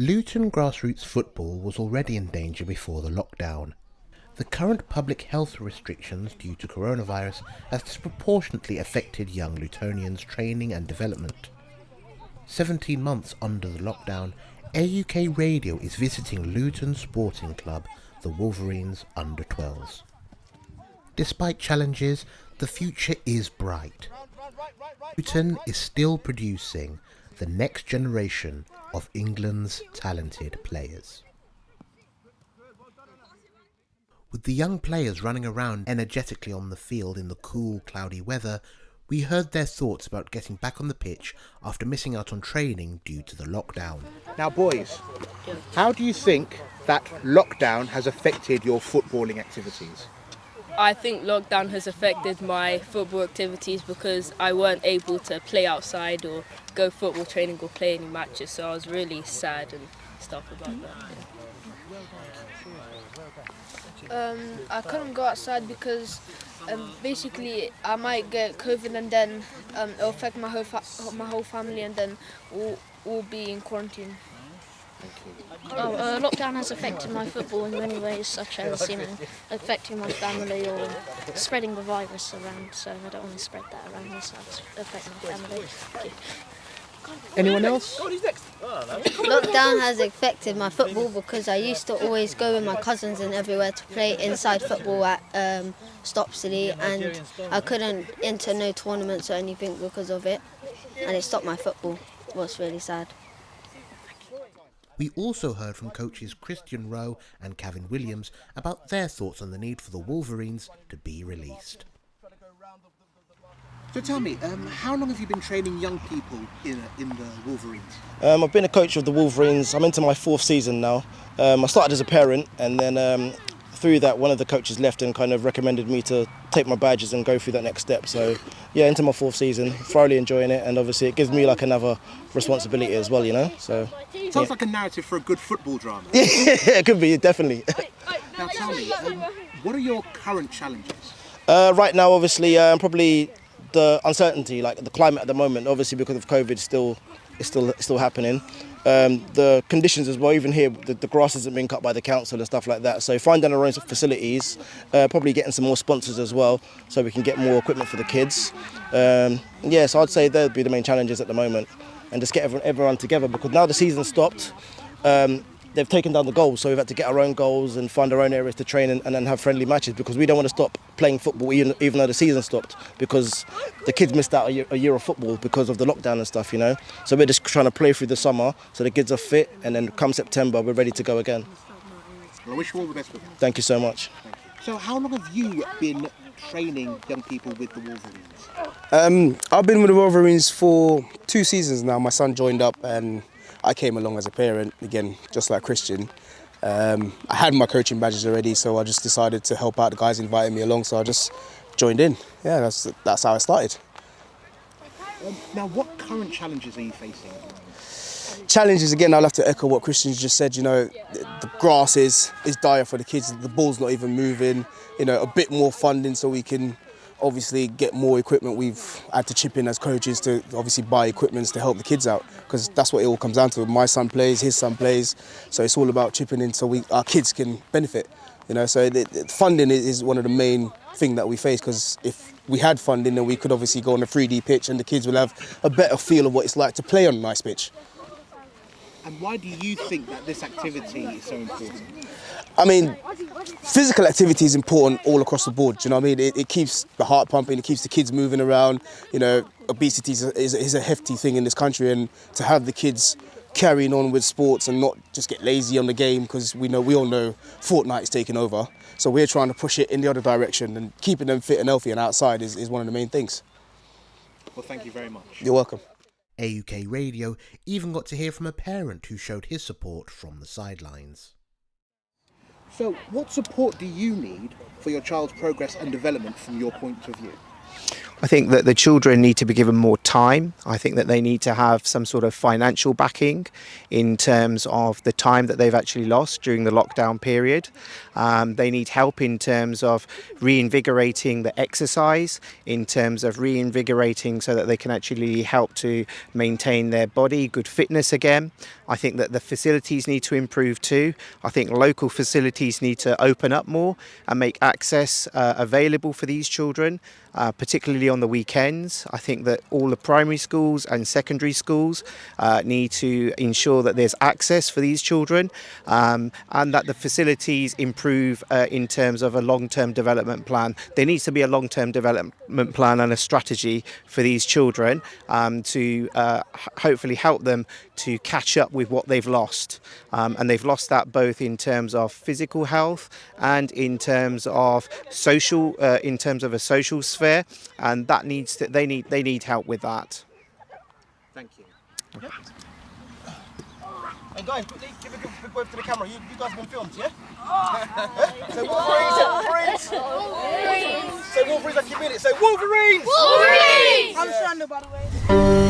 Luton Grassroots football was already in danger before the lockdown. The current public health restrictions due to coronavirus has disproportionately affected young Lutonians' training and development. 17 months under the lockdown, AUK Radio is visiting Luton sporting club, the Wolverines Under 12s. Despite challenges, the future is bright. Luton is still producing the next generation of England's talented players. With the young players running around energetically on the field in the cool, cloudy weather, we heard their thoughts about getting back on the pitch after missing out on training due to the lockdown. Now boys, how do you think that lockdown has affected your footballing activities? I think lockdown has affected my football activities because I weren't able to play outside or go football training or play any matches, so I was really sad and stuff about that. I couldn't go outside because basically I might get COVID and then it'll affect my whole family and then we'll be in quarantine. Lockdown has affected my football in many ways, such as affecting my family or spreading the virus around. So I don't want to spread that around, so it's affecting my family. Anyone else? Lockdown has affected my football because I used to always go with my cousins and everywhere to play inside football at Stopsley, and I couldn't enter no tournaments or anything because of it, and it stopped my football. It was really sad. We also heard from coaches Christian Rowe and Kevin Williams about their thoughts on the need for the Wolverines to be released. So tell me, how long have you been training young people in the Wolverines? I've been a coach of the Wolverines. I'm into my 4th season now. I started as a parent, and then through that one of the coaches left and kind of recommended me to take my badges and go through that next step. So yeah, into my 4th season, thoroughly enjoying it, and obviously it gives me like another responsibility as well, you know. So sounds like a narrative for a good football drama. Yeah, it could be, definitely. Now tell me, what are your current challenges? Right now, obviously, probably the uncertainty, like the climate at the moment, obviously because of COVID, is still happening. The conditions as well, even here, the grass hasn't been cut by the council and stuff like that. So finding our own facilities, probably getting some more sponsors as well, so we can get more equipment for the kids. So I'd say they'd be the main challenges at the moment, and just get everyone together, because now the season's stopped. They've taken down the goals, so we've had to get our own goals and find our own areas to train and then have friendly matches, because we don't want to stop playing football even though the season stopped, because the kids missed out a year of football because of the lockdown and stuff, you know. So we're just trying to play through the summer so the kids are fit, and then come September we're ready to go again. Well, I wish you all the best with that. Thank you so much. So how long have you been training young people with the Wolverines? I've been with the Wolverines for 2 seasons now. My son joined up and I came along as a parent, again, just like Christian. I had my coaching badges already, so I just decided to help out. The guys invited me along, so I just joined in. Yeah, that's how I started. Now, what current challenges are you facing at the moment? Challenges, again, I'll have to echo what Christian's just said. You know, the grass is dire for the kids. The ball's not even moving. You know, a bit more funding so we can obviously get more equipment. We've had to chip in as coaches to obviously buy equipment to help the kids out, because that's what it all comes down to. My son plays, his son plays, so it's all about chipping in so our kids can benefit. You know, so the funding is one of the main thing that we face, because if we had funding, then we could obviously go on a 3D pitch and the kids will have a better feel of what it's like to play on a nice pitch. And why do you think that this activity is so important? I mean, physical activity is important all across the board. Do you know what I mean? It keeps the heart pumping, it keeps the kids moving around. You know, obesity is a hefty thing in this country, and to have the kids carrying on with sports and not just get lazy on the game, because we all know Fortnite's taking over. So we're trying to push it in the other direction, and keeping them fit and healthy and outside is one of the main things. Well, thank you very much. You're welcome. AUK Radio even got to hear from a parent who showed his support from the sidelines. So, what support do you need for your child's progress and development from your point of view? I think that the children need to be given more time. I think that they need to have some sort of financial backing in terms of the time that they've actually lost during the lockdown period. They need help in terms of reinvigorating the exercise, in terms of reinvigorating so that they can actually help to maintain their body, good fitness again. I think that the facilities need to improve too. I think local facilities need to open up more and make access available for these children, particularly on the weekends. I think that all the primary schools and secondary schools need to ensure that there's access for these children, and that the facilities improve in terms of a long-term development plan. There needs to be a long-term development plan and a strategy for these children to hopefully help them to catch up with what they've lost. And they've lost that both in terms of physical health and in terms of social, in terms of a social sphere, and that needs to, they need help with that. Thank you. Yeah. And guys, quickly give a big wave to the camera. You guys have been filmed, yeah? Say Wolverines! Say Wolverines! Say Wolverines like you mean it. Say Wolverines! Wolverines! I'm Shanda, by the way.